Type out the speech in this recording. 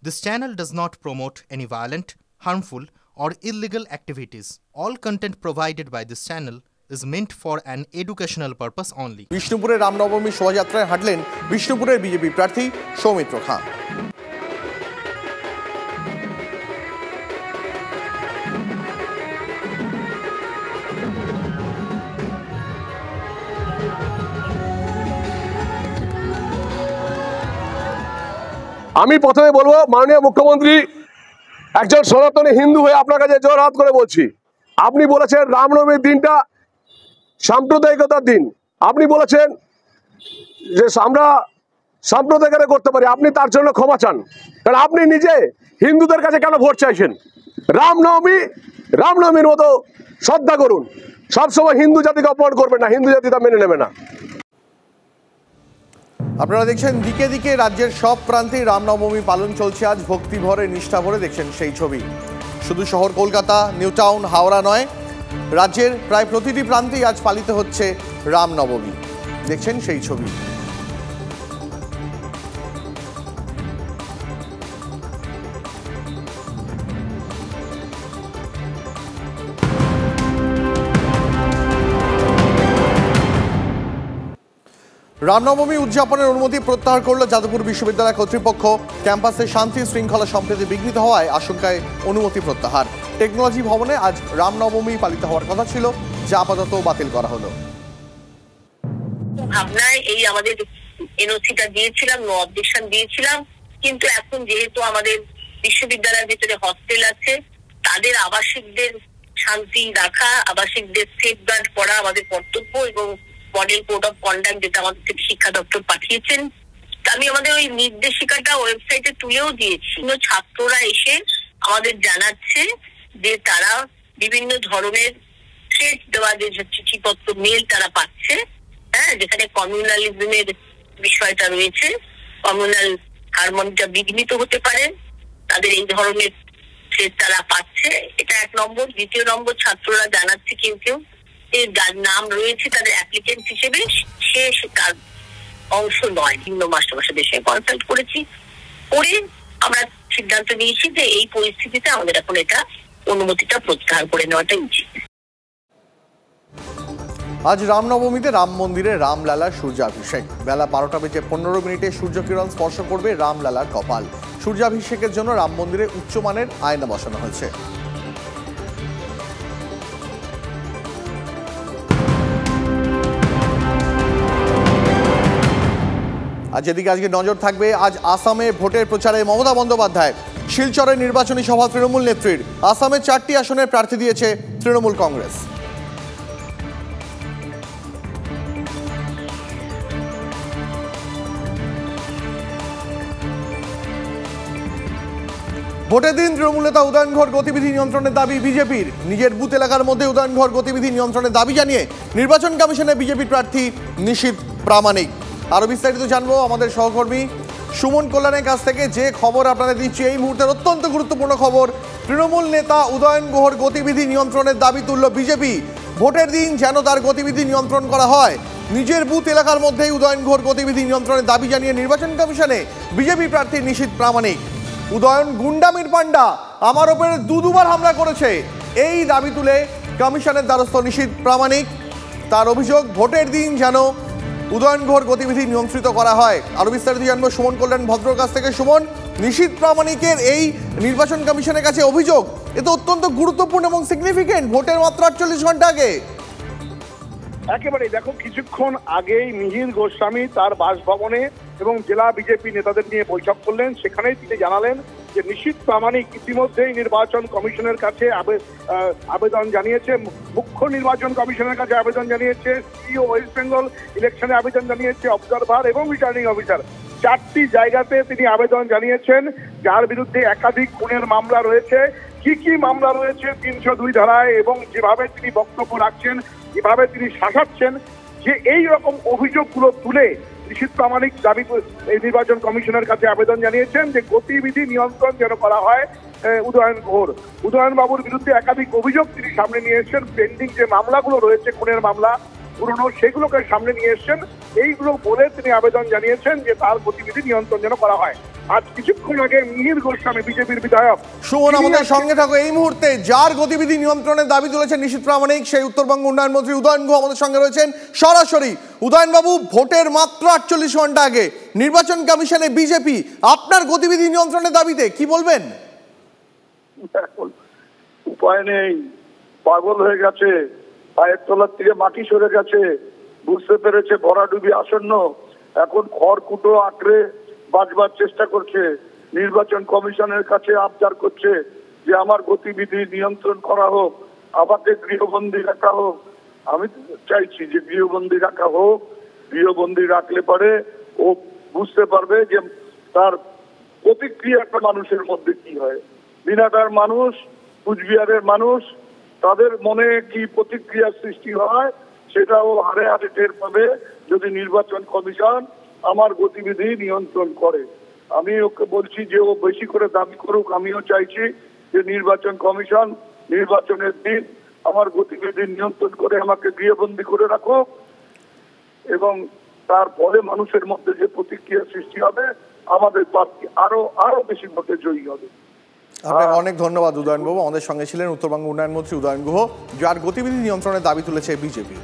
This channel does not promote any violent, harmful, or illegal activities. All content provided by this channel is meant for an educational purpose only. বিষ্ণুপুরে রামনবমী শোভাযাত্রায় হাঁটলেন বিষ্ণুপুরের BJP প্রার্থী সৌমিত্র খাঁ। আমি প্রথমে বলবো, মাননীয় মুখ্যমন্ত্রী একজন সনাতনী হিন্দু হয়ে আপনার কাছে জোরহাত করে বলছি, আপনি বলেছেন রামনবমীর দিনটা সাম্প্রদায়িকতার দিন। আপনি বলেছেন যে আমরা সাম্প্রদায়িকতা করতে পারি, আপনি তার জন্য ক্ষমা চান। কারণ আপনি নিজে হিন্দুদের কাছে কেন ভোট চাইছেন? রামনবমীর মতো শ্রদ্ধা করুন, সবসময় হিন্দু জাতিকে অপমান করবেন না, হিন্দু জাতি তা মেনে নেবে না। আপনারা দেখছেন দিকে দিকে রাজ্যের সব প্রান্তেই রামনবমী পালন চলছে। আজ ভক্তি ভরে নিষ্ঠা ভরে দেখছেন সেই ছবি। শুধু শহর কলকাতা, নিউ টাউন, হাওড়া নয়, রাজ্যের প্রায় প্রতিটি প্রান্তেই আজ পালিত হচ্ছে রামনবমী। দেখছেন সেই ছবি। রামনবমী উদযাপনের অনুমতি প্রত্যাহার করল যাদবপুর বিশ্ববিদ্যালয় কর্তৃপক্ষ। ক্যাম্পাসে শান্তি শৃঙ্খলা সম্প্রীতি বিঘ্নিত হওয়ায় আশঙ্কায় অনুমতি প্রত্যাহার। টেকনোলজি ভবনে আজ রামনবমী পালিত হওয়ার কথা ছিল, যা আপাতত বাতিল করা হলো। ভাবনায় এই আমাদের এনওসিটা দিয়েছিলাম, নো অবজেকশন দিয়েছিলাম, কিন্তু এখন যেহেতু আমাদের বিশ্ববিদ্যালয়ের ভিতরে হস্টেল আছে, তাদের আবাসিকদের শান্তি রাখা, আবাসিকদের সেফগার্ড করা আমাদের কর্তব্য এবং মডেল কোড অফ কন্ডাক্ট যেটা আমাদের থেকে শিক্ষা দপ্তর পাঠিয়েছেন, আমি আমাদের ওই নির্দেশিকাটা ওয়েবসাইটে তুলেও দিয়েছি। ছাত্ররা এসে আমাদের জানাচ্ছে যে তারা বিভিন্ন ধরনের থ্রেট দেওয়া, যে চিঠিপত্র মেল তারা পাচ্ছে, হ্যাঁ, যেখানে কমিউনালিজমের বিষয়টা রয়েছে, কমিউনাল হারমোনিটা বিঘ্নিত হতে পারে, তাদের এই ধরনের থ্রেট তারা পাচ্ছে। এটা এক নম্বর। দ্বিতীয় নম্বর, ছাত্ররা জানাচ্ছে কেউ কেউ যার নাম রয়েছে তাদের অ্যাপ্লিকেন্ট হিসেবে, সে তার অংশ নয়। ভিন্ন মাস্টারমশাইদের সঙ্গে কনসাল্ট করেছি, করে আমরা সিদ্ধান্ত নিয়েছি যে এই পরিস্থিতিতে আমাদের এখন এটা অনুমতিটা প্রত্যাহার করে নেওয়াটা উচিত। আজ রামনবমীতে রাম মন্দিরে রামলালার সূর্যাভিষেক। বেলা 12:15 সূর্যকিরণ স্পর্শ করবে রামলালার কপাল। সূর্যাভিষেকের জন্য রাম মন্দিরে উচ্চমানের আয়না বসানো হয়েছে। আজ এদিকে আজকে নজর থাকবে আজ আসামে ভোটের প্রচারে মমতা বন্দ্যোপাধ্যায়। শিলচরের নির্বাচনী সভা তৃণমূল নেত্রীর। আসামে 4টি আসনের প্রার্থী দিয়েছে তৃণমূল কংগ্রেস। ভোটের দিন তৃণমূল নেতা উদয়ন ঘোর গতিবিধি নিয়ন্ত্রণের দাবি বিজেপির। নিজের বুথ এলাকার মধ্যে উদয়ন ঘোর গতিবিধি নিয়ন্ত্রণের দাবি জানিয়ে নির্বাচন কমিশনে বিজেপি প্রার্থী নিশীথ প্রামাণিক। আরো বিস্তারিত জানবো আমাদের সহকর্মী সুমন কল্যাণের কাছ থেকে। যে খবর আপনারা দিচ্ছি এই মুহূর্তের অত্যন্ত গুরুত্বপূর্ণ খবর, তৃণমূল নেতা উদয়ন গুহর গতিবিধি নিয়ন্ত্রণের দাবি তুলল বিজেপি। ভোটের দিন যেন তার গতিবিধি নিয়ন্ত্রণ করা হয়। নিজের বুথ এলাকার মধ্যেই উদয়ন গুহর গতিবিধি নিয়ন্ত্রণের দাবি জানিয়ে নির্বাচন কমিশনে বিজেপি প্রার্থী নিশীথ প্রামাণিক। উদয়ন গুন্ডামির পান্ডা, আমার ওপরে দুবার হামলা করেছে, এই দাবি তুলে কমিশনের দ্বারস্থ নিশীথ প্রামাণিক। তার অভিযোগ, ভোটের দিন যেন উদয়ন গুহর গতিবিধি নিয়ন্ত্রিত করা হয়। আরো বিস্তারিত জানবো সুমন কল্যাণ ভদ্রর কাছ থেকে। সুমন, নিশীথ প্রামাণিকের এই নির্বাচন কমিশনের কাছে অভিযোগ, এ তো অত্যন্ত গুরুত্বপূর্ণ এবং সিগনিফিকেন্ট, ভোটের মাত্র 48 ঘন্টা আগে। একেবারে দেখো, কিছুক্ষণ আগেই মিহির গোস্বামী তার বাসভবনে এবং জেলা বিজেপি নেতাদের নিয়ে বৈঠক করলেন। সেখানেই তিনি জানালেন যে নিশীথ প্রামাণিক ইতিমধ্যেই নির্বাচন কমিশনের কাছে আবেদন জানিয়েছে, মুখ্য নির্বাচন কমিশনের কাছে আবেদন জানিয়েছে, সিইও ওয়েস্ট বেঙ্গল ইলেকশনে আবেদন জানিয়েছে, অবজারভার এবং রিটার্নিং অফিসার, 4টি জায়গাতে তিনি আবেদন জানিয়েছেন। যার বিরুদ্ধে একাধিক খুনের মামলা রয়েছে। কি কি মামলা রয়েছে 302 ধারায়, এবং যেভাবে তিনি বক্তব্য রাখছেন, যেভাবে তিনি শাসাচ্ছেন, যে এই রকম অভিযোগগুলো তুলে নিশীথ প্রামাণিক দাবি এই নির্বাচন কমিশনের কাছে আবেদন জানিয়েছেন যে গতিবিধি নিয়ন্ত্রণ যেন করা হয়। উদয়ন বাবুর বিরুদ্ধে একাধিক অভিযোগ তিনি সামনে নিয়ে এসেছেন। পেন্ডিং যে মামলাগুলো রয়েছে, খুনের মামলা পুরনো, সেগুলোকে সামনে নিয়ে এসেছেন। এইগুলো বলে তিনি আবেদন জানিয়েছেন যে তার গতিবিধি নিয়ন্ত্রণ যেন করা হয়। আজ কিছুক্ষণ আগে মিহির গোস্বামী বিজেপির বিধায়ক সুমন আমাদের সঙ্গে থাকো। এই মুহূর্তে যার গতিবিধি নিয়ন্ত্রণের দাবি তুলেছেন নিশীথ প্রামাণিক, সেই উত্তরবঙ্গ উন্নয়ন মন্ত্রী উদয়ন গুহ আমাদের সঙ্গে রয়েছেন সরাসরি। উদয়নবাবু, ভোটের মাত্র 48 ঘন্টা আগে নির্বাচন কমিশনে বিজেপি আপনার গতিবিধি নিয়ন্ত্রণের দাবিতে কি বলবেন? উপায় নেই, পাগল হয়ে গেছে, পায়ের তলার থেকে মাটি সরে গেছে, বুঝতে পেরেছে ভরাডুবি আসন্ন, এখন খড়কুটো আঁকড়ে বাঁচবার চেষ্টা করছে। নির্বাচন কমিশনের কাছে আবদার করছে যে আমার গতিবিধি নিয়ন্ত্রণ করা হোক, আমাকে গৃহবন্দী রাখা হোক। আমি চাইছি যে গৃহবন্দী রাখা হোক। গৃহবন্দী রাখলে পরে ও বুঝতে পারবে যে তার প্রতিক্রিয়াটা মানুষের মধ্যে কি হয়। দিনাটার মানুষ, কুচবিহারের মানুষ, তাদের মনে কি প্রতিক্রিয়া সৃষ্টি হয় সেটাও হারে হারে টের পাবে যদি নির্বাচন কমিশন আমার গতিবিধি নিয়ন্ত্রণ করে। আমি ওকে বলছি যে ও বেশি করে দাবি করুক। আমিও চাইছি যে নির্বাচন কমিশন নির্বাচনের দিন আমার গতিবিধি নিয়ন্ত্রণ করে আমাকে গৃহবন্দী করে রাখুক, এবং তারপরে মানুষের মধ্যে যে প্রতিক্রিয়া সৃষ্টি হবে আমাদের প্রার্থী আরো বেশি ভোটে জয়ী হবে। আপনাকে অনেক ধন্যবাদ উদয়ন বাবু। আমাদের সঙ্গে ছিলেন উত্তরবঙ্গ উন্নয়ন মন্ত্রী উদয়ন গুহ, যার গতিবিধি নিয়ন্ত্রণের দাবি তুলেছে বিজেপি।